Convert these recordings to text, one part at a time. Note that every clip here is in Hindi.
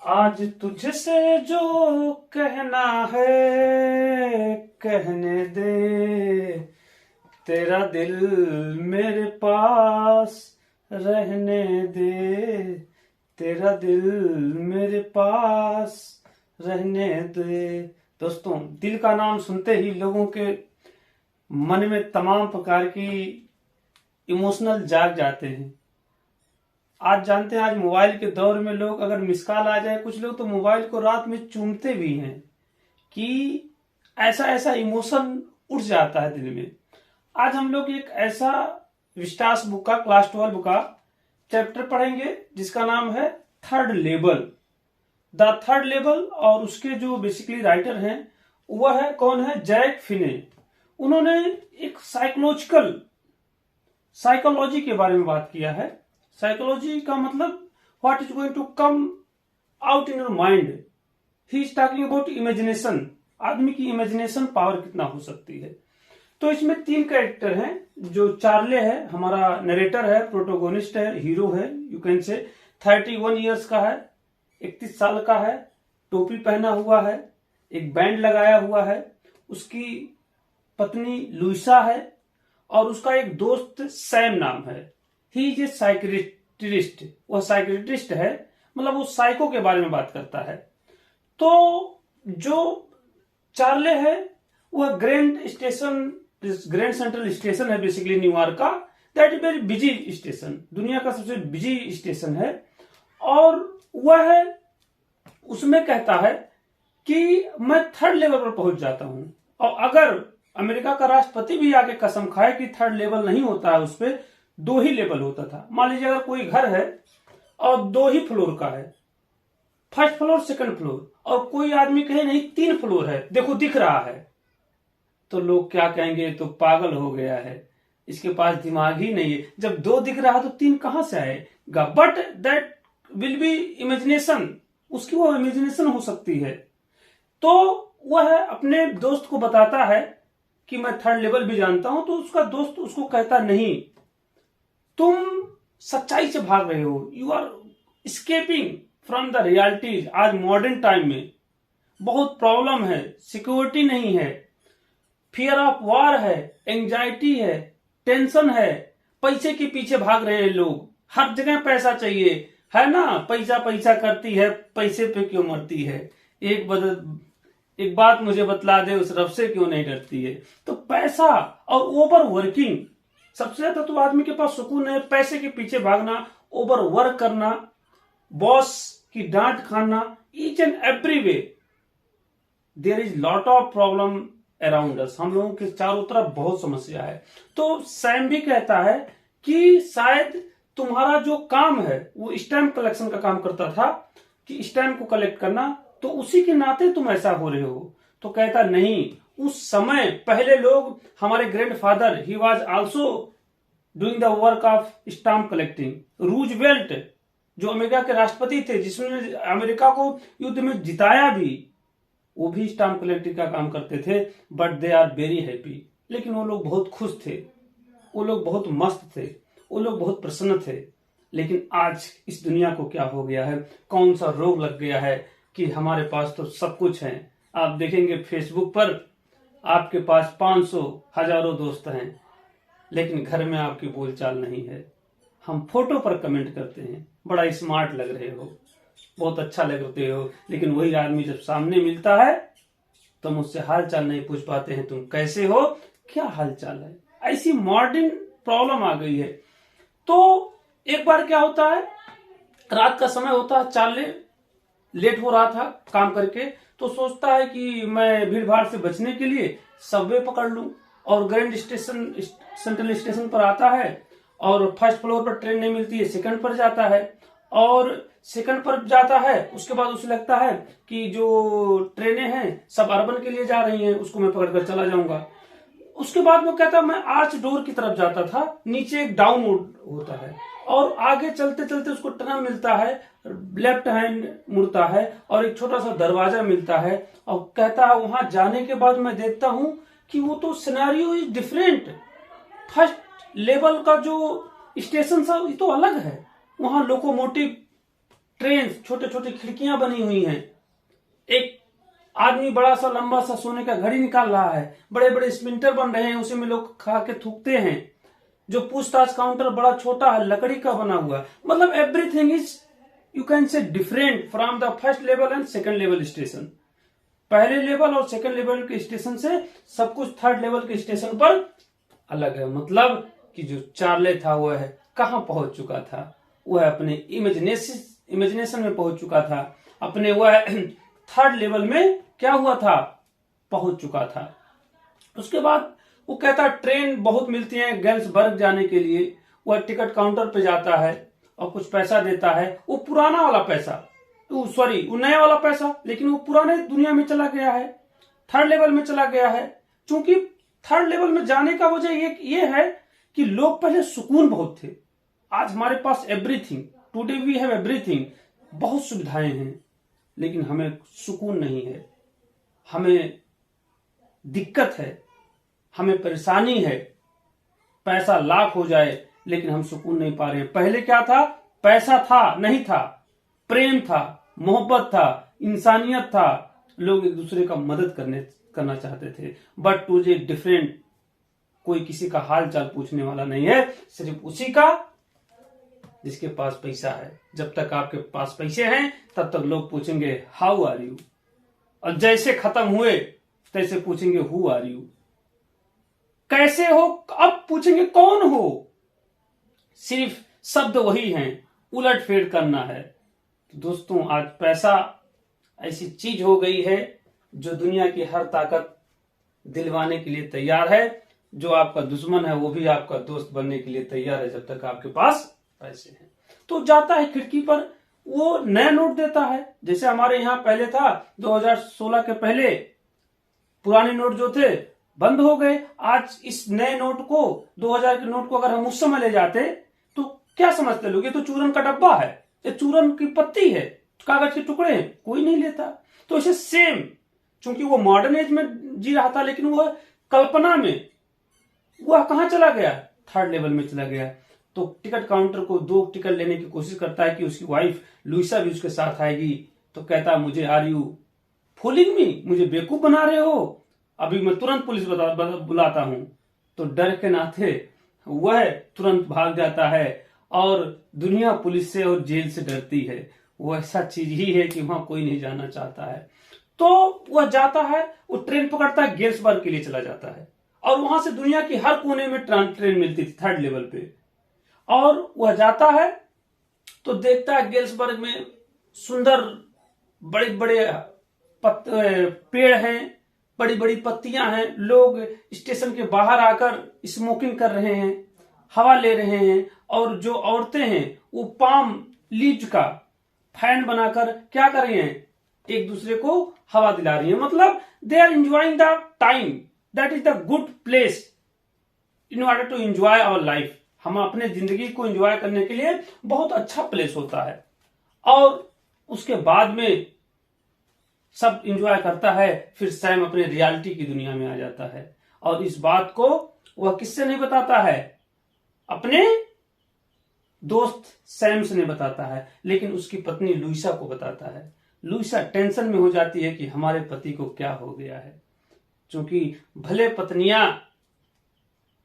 आज तुझसे जो कहना है कहने दे, तेरा दिल मेरे पास रहने दे, तेरा दिल मेरे पास रहने दे। दोस्तों, दिल का नाम सुनते ही लोगों के मन में तमाम प्रकार की इमोशनल जाग जाते हैं। आज जानते हैं, आज मोबाइल के दौर में लोग अगर मिस कॉल आ जाए, कुछ लोग तो मोबाइल को रात में चूमते भी हैं कि ऐसा ऐसा इमोशन उठ जाता है दिल में। आज हम लोग एक ऐसा विस्टास बुक का क्लास 12 का चैप्टर पढ़ेंगे जिसका नाम है third level, the third level. और उसके जो बेसिकली राइटर हैं वह है कौन है, जैक फिने। उन्होंने एक साइकोलॉजी के बारे में बात किया है। साइकोलॉजी का मतलब what is going to come out in your mind. He is talking about imagination, आदमी की इमेजिनेशन पावर कितना हो सकती है। तो इसमें 3 कैरेक्टर हैं। जो चार्ले है हमारा नरेटर है, प्रोटोगोनिस्ट है, हीरो है, यू कैन से 31 ईयर्स का है, 31 साल का है, टोपी पहना हुआ है, एक बैंड लगाया हुआ है। उसकी पत्नी लुइसा है और उसका एक दोस्त सैम नाम है। ही इज ए साइकियाट्रिस्ट, वह साइकियाट्रिस्ट है, मतलब वो साइको के बारे में बात करता है। तो जो चार्ले है वह ग्रैंड सेंट्रल स्टेशन है बेसिकली न्यूयॉर्क का। That is very busy station, दुनिया का सबसे बिजी स्टेशन है। और वह है उसमें कहता है कि मैं थर्ड लेवल पर पहुंच जाता हूं। और अगर अमेरिका का राष्ट्रपति भी आके कसम खाए कि थर्ड लेवल नहीं होता है, उस पर 2 ही लेवल होता था। मान लीजिए अगर कोई घर है और 2 ही फ्लोर का है, फर्स्ट फ्लोर सेकंड फ्लोर, और कोई आदमी कहे नहीं 3 फ्लोर है, देखो दिख रहा है, तो लोग क्या कहेंगे, तो पागल हो गया है, इसके पास दिमाग ही नहीं है। जब 2 दिख रहा तो 3 कहां से आएगा। But that will be imagination, उसकी वो इमेजिनेशन हो सकती है। तो वह अपने दोस्त को बताता है कि मैं थर्ड लेवल भी जानता हूं। तो उसका दोस्त उसको कहता नहीं, तुम सच्चाई से भाग रहे हो, you are escaping from the realities. आज मॉडर्न टाइम में बहुत प्रॉब्लम है, सिक्योरिटी नहीं है, फियर ऑफ वॉर है, एंजाइटी है, टेंशन है, पैसे के पीछे भाग रहे हैं लोग, हर जगह पैसा चाहिए, है ना, पैसा पैसा करती है, पैसे पे क्यों मरती है। एक बात मुझे बतला दे, उस रब से क्यों नहीं डरती है। तो पैसा और ओवर वर्किंग, सबसे ज्यादा तो आदमी के पास सुकून है पैसे के पीछे भागना, ओवर वर्क करना, बॉस की डांट खाना, each and every way there is lot of problem around us. हम लोगों के चारों तरफ बहुत समस्या है। तो सैम भी कहता है कि शायद तुम्हारा जो काम है वो स्टैम्प कलेक्शन का काम करता था, कि स्टैम्प को कलेक्ट करना, तो उसी के नाते तुम ऐसा हो रहे हो। तो कहता नहीं, उस समय पहले लोग, हमारे grandfather he was also doing the work of stamp collecting. Roosevelt जो अमेरिका के राष्ट्रपति थे, जिसने अमेरिका को युद्ध में जिताया भी, वो भी स्टाम्प कलेक्टिंग का काम करते थे। But they are very happy, लेकिन वो लोग बहुत खुश थे, वो लोग बहुत मस्त थे, वो लोग बहुत प्रसन्न थे। लेकिन आज इस दुनिया को क्या हो गया है, कौन सा रोग लग गया है कि हमारे पास तो सब कुछ है। आप देखेंगे फेसबुक पर आपके पास 500 हजारों दोस्त हैं, लेकिन घर में आपकी बोलचाल नहीं है। हम फोटो पर कमेंट करते हैं, बड़ा स्मार्ट लग रहे हो, बहुत अच्छा लग रहे हो, लेकिन वही आदमी जब सामने मिलता है तो मुझसे हाल चाल नहीं पूछ पाते हैं, तुम कैसे हो, क्या हाल चाल है। ऐसी मॉडर्न प्रॉब्लम आ गई है। तो एक बार क्या होता है, रात का समय होता है, चार्ले लेट हो रहा था काम करके, तो सोचता है कि मैं भीड़ भाड़ से बचने के लिए सबवे पकड़ लूं। और ग्रैंड स्टेशन सेंट्रल स्टेशन पर आता है और फर्स्ट फ्लोर पर ट्रेन नहीं मिलती है, सेकंड पर जाता है, और सेकंड पर जाता है। उसके बाद उसे लगता है कि जो ट्रेनें हैं सब अर्बन के लिए जा रही हैं, उसको मैं पकड़कर चला जाऊंगा। उसके बाद वो कहता मैं आर्च डोर की तरफ जाता था, नीचे एक डाउन होता है, और आगे चलते चलते उसको टनल मिलता है, लेफ्ट हैंड मुड़ता है और एक छोटा सा दरवाजा मिलता है। और कहता है वहां जाने के बाद मैं देखता हूं कि वो तो scenario is different. First level का जो स्टेशन था ये तो अलग है, वहां लोकोमोटिव ट्रेन, छोटे छोटे खिड़कियां बनी हुई हैं, एक आदमी बड़ा सा लंबा सा सोने का घड़ी निकाल रहा है, बड़े बड़े स्प्लिंटर बन रहे हैं, उसी में लोग खा के थूकते हैं, जो पूछताछ काउंटर बड़ा छोटा है, लकड़ी का बना हुआ है। मतलब everything is you can say different from the first level and second level station. पहले लेवल और सेकंड लेवल के स्टेशन से सब कुछ थर्ड लेवल के स्टेशन पर अलग है। मतलब कि जो चार्ले था वह कहां पहुंच चुका था, वह अपने इमेजिनेशन में पहुंच चुका था, अपने वह थर्ड लेवल में क्या हुआ था, पहुंच चुका था। उसके बाद वो कहता ट्रेन बहुत मिलती है गेल्सबर्ग जाने के लिए, वह टिकट काउंटर पे जाता है और कुछ पैसा देता है, वो पुराना वाला पैसा, वो नया वाला पैसा, लेकिन वो पुराने दुनिया में चला गया है, थर्ड लेवल में चला गया है। क्योंकि थर्ड लेवल में जाने का वजह ये है कि लोग पहले सुकून बहुत थे, आज हमारे पास everything, today we have everything, बहुत सुविधाएं हैं, लेकिन हमें सुकून नहीं है, हमें दिक्कत है, हमें परेशानी है। पैसा लाख हो जाए लेकिन हम सुकून नहीं पा रहे हैं। पहले क्या था, पैसा था नहीं था, प्रेम था, मोहब्बत था, इंसानियत था, लोग एक दूसरे का मदद करना चाहते थे। बट टुडे डिफरेंट, कोई किसी का हाल चाल पूछने वाला नहीं है, सिर्फ उसी का जिसके पास पैसा है। जब तक आपके पास पैसे हैं तब तक लोग पूछेंगे हाउ आर यू, और जैसे खत्म हुए तैसे पूछेंगे हु आर यू, कैसे हो, अब पूछेंगे कौन हो। सिर्फ शब्द वही हैं, उलट फेर करना है। तो दोस्तों, आज पैसा ऐसी चीज हो गई है जो दुनिया की हर ताकत दिलवाने के लिए तैयार है। जो आपका दुश्मन है वो भी आपका दोस्त बनने के लिए तैयार है जब तक आपके पास पैसे हैं। तो जाता है खिड़की पर, वो नया नोट देता है। जैसे हमारे यहाँ पहले था 2016 के पहले पुराने नोट जो थे बंद हो गए। आज इस नए नोट को, 2000 के नोट को अगर हम उस समय ले जाते तो क्या समझते लोग, ये तो चूरन का डब्बा है, ये चूरन की पत्ती है, कागज के टुकड़े हैं, कोई नहीं लेता। तो इसे सेम, चूंकि वो मॉडर्न एज में जी रहा था, लेकिन वह कल्पना में वह कहां चला गया, थर्ड लेवल में चला गया। तो टिकट काउंटर को 2 टिकट लेने की कोशिश करता है कि उसकी वाइफ लुइसा भी उसके साथ आएगी। तो कहता मुझे आर यू फूलिंग मी, मुझे बेवकूफ बना रहे हो, अभी मैं तुरंत पुलिस बुलाता हूं। तो डर के नाते वह तुरंत भाग जाता है, और दुनिया पुलिस से और जेल से डरती है। वो ऐसा चीज ही है कि वहां कोई नहीं जाना चाहता है। तो वह जाता है, वो ट्रेन पकड़ता है, गेल्सबर्ग के लिए चला जाता है, और वहां से दुनिया की हर कोने में ट्रेन मिलती थी थर्ड लेवल पे। और वह जाता है तो देखता है गेल्सबर्ग में सुंदर बड़े बड़े पेड़ हैं, बड़ी बड़ी पत्तियां हैं, लोग स्टेशन के बाहर आकर स्मोकिंग कर रहे हैं, हवा ले रहे हैं, और जो औरतें हैं वो पाम लीव्स का फैन बनाकर क्या कर रही हैं, एक दूसरे को हवा दिला रही हैं। मतलब they are enjoying the time, that is the good place in order to enjoy our life. हम अपने जिंदगी को एंजॉय करने के लिए बहुत अच्छा प्लेस होता है। और उसके बाद में सब एंजॉय करता है, फिर सैम अपने रियलिटी की दुनिया में आ जाता है। और इस बात को वह किससे नहीं बताता है, अपने दोस्त सैम से नहीं बताता है, लेकिन उसकी पत्नी लुइसा को बताता है। लुइसा टेंशन में हो जाती है कि हमारे पति को क्या हो गया है, क्योंकि भले पत्नियां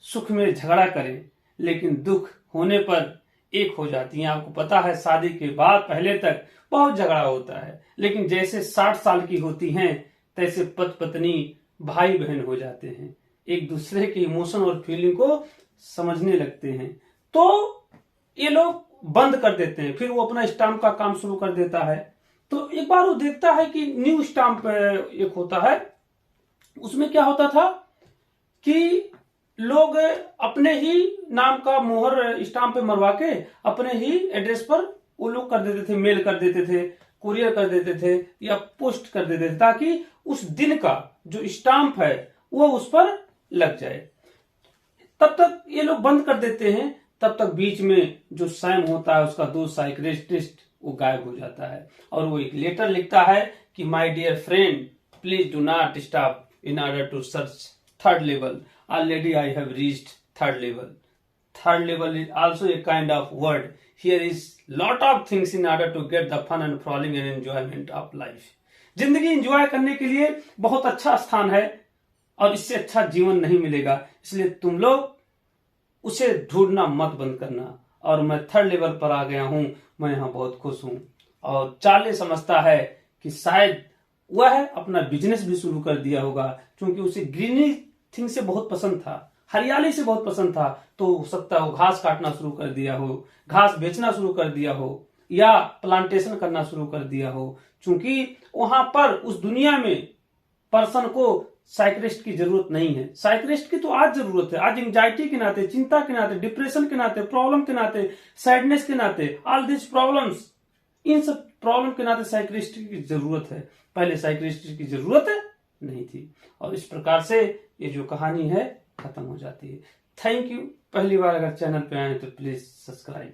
सुख में झगड़ा करें लेकिन दुख होने पर एक हो जाती हैं। आपको पता है शादी के बाद पहले तक बहुत झगड़ा होता है, लेकिन जैसे 60 साल की होती हैं तैसे पति पत्नी भाई बहन हो जाते हैं, एक दूसरे के इमोशन और फीलिंग को समझने लगते हैं। तो ये लोग बंद कर देते हैं, फिर वो अपना स्टाम्प का काम शुरू कर देता है। तो एक बार वो देखता है कि न्यू स्टाम्प एक होता है, उसमें क्या होता था कि लोग अपने ही नाम का मोहर स्टाम्प पे मरवा के अपने ही एड्रेस पर वो लोग कर देते थे, मेल कर देते थे, कुरियर कर देते थे या पोस्ट कर देते थे, ताकि उस दिन का जो स्टाम्प है वो उस पर लग जाए। तब तक ये लोग बंद कर देते हैं, तब तक बीच में जो सैम होता है उसका दोस्त साइकियाट्रिस्ट वो गायब हो जाता है, और वो एक लेटर लिखता है कि my dear friend please do not stop in order to search third level, already I have reached third level. Third level is also a kind of word, here is lot of things in order to get the fun and frolicking and enjoyment of life. जिंदगी एंजॉय करने के लिए बहुत अच्छा स्थान है और इससे अच्छा जीवन नहीं मिलेगा, इसलिए तुम लोग उसे ढूंढना मत बंद करना। और मैं 3rd लेवल पर आ गया हूं, मैं यहाँ बहुत खुश हूं। और चार्ली समझता है कि शायद वह अपना बिजनेस भी शुरू कर दिया होगा, क्योंकि उसे ग्रीनरी थिंग से बहुत पसंद था, हरियाली से बहुत पसंद था। तो हो सकता है वो घास काटना शुरू कर दिया हो, घास बेचना शुरू कर दिया हो, या प्लांटेशन करना शुरू कर दिया हो, क्योंकि वहां पर उस दुनिया में पर्सन को साइकिलिस्ट की जरूरत नहीं है। साइकिलिस्ट की तो आज जरूरत है, आज एंजाइटी के नाते, चिंता के नाते, डिप्रेशन के नाते, प्रॉब्लम के नाते, सैडनेस के नाते, ऑल दिस प्रॉब्लम्स, इन सब प्रॉब्लम के नाते साइकिलिस्ट की जरूरत है। पहले साइकिलिस्ट की जरूरत नहीं थी। और इस प्रकार से ये जो कहानी है खत्म हो जाती है। Thank you. पहली बार अगर चैनल पे आए तो प्लीज सब्सक्राइब।